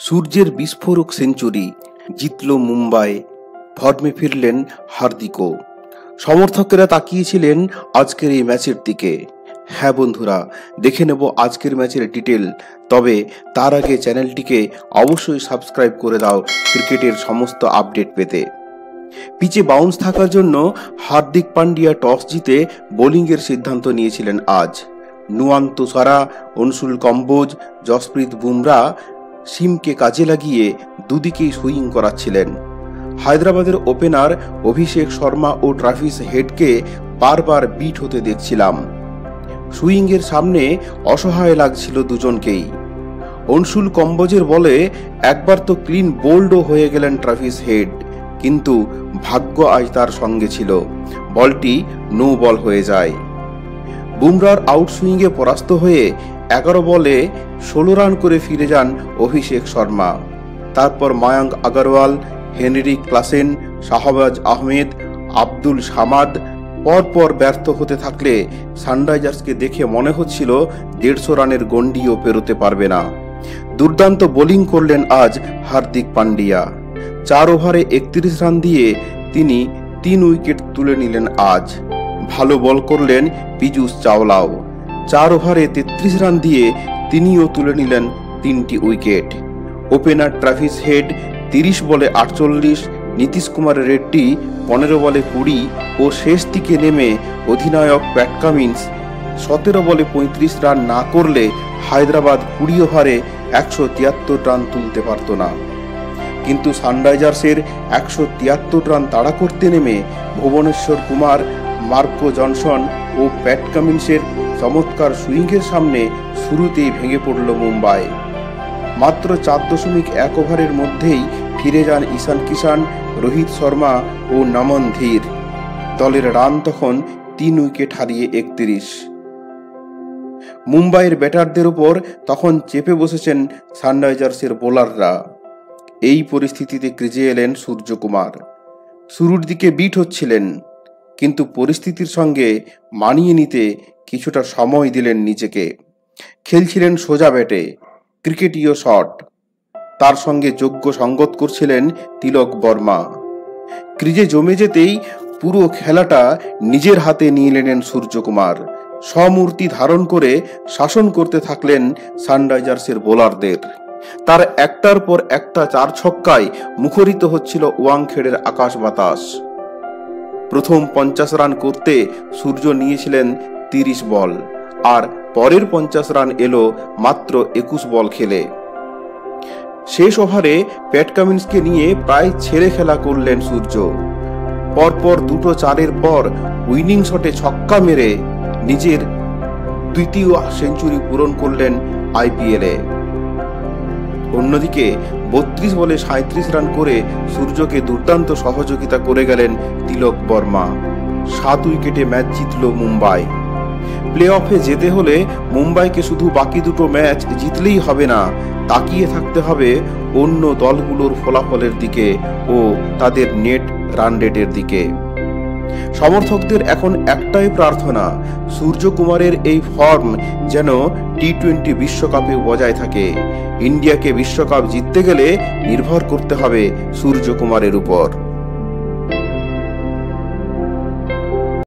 সূর্যের বিস্ফোরক সেঞ্চুরি জিতল মুম্বাই, ফর্মে ফিরলেন হার্দিকও। সমর্থকেরা তাকিয়েছিলেন আজকের এই ম্যাচের দিকে। হ্যাঁ বন্ধুরা, দেখে নেব আজকের ম্যাচের ডিটেল। তবে তার আগে চ্যানেলটিকে অবশ্যই সাবস্ক্রাইব করে দাও ক্রিকেটের সমস্ত আপডেট পেতে। পিচে বাউন্স থাকার জন্য হার্দিক পান্ডিয়া টস জিতে বোলিংয়ের সিদ্ধান্ত নিয়েছিলেন আজ। নুয়ান তুষারা, অনসুল কম্বোজ, জসপ্রীত বুমরা সিমকে কাজে লাগিয়ে দুদিকেই সুইং করাচ্ছিলেন। হায়দ্রাবাদের ওপেনার অভিষেক শর্মা ও ট্রাভিস হেডকে বারবার বিট হতে দেখছিলাম। সুইংয়ের সামনে অসহায় লাগছিল দুজনকেই। অনসুল কম্বোজের বলে একবার তো ক্লিন বোল্ডও হয়ে গেলেন ট্রাভিস হেড, কিন্তু ভাগ্য আজ তার সঙ্গে ছিল, বলটি নো বল হয়ে যায়। বুমরার আউটসুইংয়ে পরাস্ত হয়ে 11 বলে 16 রান করে ফিরে যান অভিষেক শর্মা। তারপর মায়াঙ্ক আগরওয়াল, হেনরিক ক্লাসেন, শাহবাজ আহমেদ, আব্দুল সামাদ পরপর ব্যর্থ হতে থাকলে সানরাইজার্সকে দেখে মনে হচ্ছিল 150 রানের গন্ডিও পেরোতে পারবে না। দুর্দান্ত বোলিং করলেন আজ হার্দিক পান্ডিয়া। 4 ওভারে 31 রান দিয়ে তিনি 3 উইকেট তুলে নিলেন আজ। ভালো বল করলেন পীযূষ চাওলাও। 4 ওভারে 33 রান দিয়ে তিনিও তুলে নিলেন 3টি উইকেট। ওপেনার ট্রাভিস হেড 30 বলে 48, নীতিশ কুমার রেড্ডি 15 বলে 20 ও শেষ দিকে নেমে অধিনায়ক প্যাট কামিন্স 17 বলে 35 রান না করলে হায়দ্রাবাদ 20 ওভারে 173 রান তুলতে পারত না। কিন্তু সানরাইজার্সের 173 রান তাড়া করতে নেমে ভুবনেশ্বর কুমার, মার্কো জনসন ও প্যাট কামিন্সের চমৎকার সুইংয়ের সামনে শুরুতেই ভেঙে পড়ল মুম্বাই। মাত্র 4.1 ওভারের মধ্যেই ফিরে যান ঈশান কিষান, রোহিত শর্মা ও নমন ধীর। দলের রান তখন 3 উইকেট হারিয়ে 31। মুম্বাইয়ের ব্যাটারদের উপর তখন চেপে বসেছেন সানরাইজার্সের বোলাররা। এই পরিস্থিতিতে ক্রিজে এলেন সূর্যকুমার। শুরুর দিকে বিট হচ্ছিলেন, কিন্তু পরিস্থিতির সঙ্গে মানিয়ে নিতে কিছুটা সময় দিলেন নিজেকে। খেলছিলেন সোজা ব্যাটে, ক্রিকেটীয় শট। তার সঙ্গে যোগ্য সঙ্গত করছিলেন তিলক বর্মা। ক্রিজে জমে যেতেই পুরো খেলাটা নিজের হাতে নিয়ে নিলেন সূর্যকুমার। সমূর্তি ধারণ করে শাসন করতে থাকলেন সানরাইজার্সের বোলারদের। তার একটার পর একটা 4 ছক্কায় মুখরিত হচ্ছিল ওয়াংখেড়ের আকাশ বাতাস। প্রথম 50 রান করতে সূর্য নিয়েছিলেন 30 বল, আর পরের 50 রান এলো মাত্র 21 বল খেলে। শেষ ওভারে প্যাট কামিন্সকে নিয়ে প্রায় ছেড়ে খেলা করলেন সূর্য। পরপর 2 4-এর পর উইনিং শটে ছক্কা মেরে নিজের দ্বিতীয় সেঞ্চুরি পূরণ করলেন আইপিএলে। অন্যদিকে 32 বলে 37 রান করে সূর্যকে দুর্দান্ত সহযোগিতা করে গেলেন তিলক বর্মা। 7 উইকেটে ম্যাচ জিতল মুম্বাই। প্লে অফে যেতে হলে মুম্বাইকে শুধু বাকি 2 ম্যাচ জিতলেই হবে না, তাকিয়ে থাকতে হবে অন্য দলগুলোর ফলাফলের দিকে ও তাদের নেট রান রেটের দিকে। সমর্থকদের এখন একটাই প্রার্থনা, সূর্যকুমারের এই ফর্ম যেন টি-20 বিশ্বকাপে বজায় থাকে। ইন্ডিয়াকে বিশ্বকাপ জিততে গেলে নির্ভর করতে হবে সূর্যকুমারের উপর।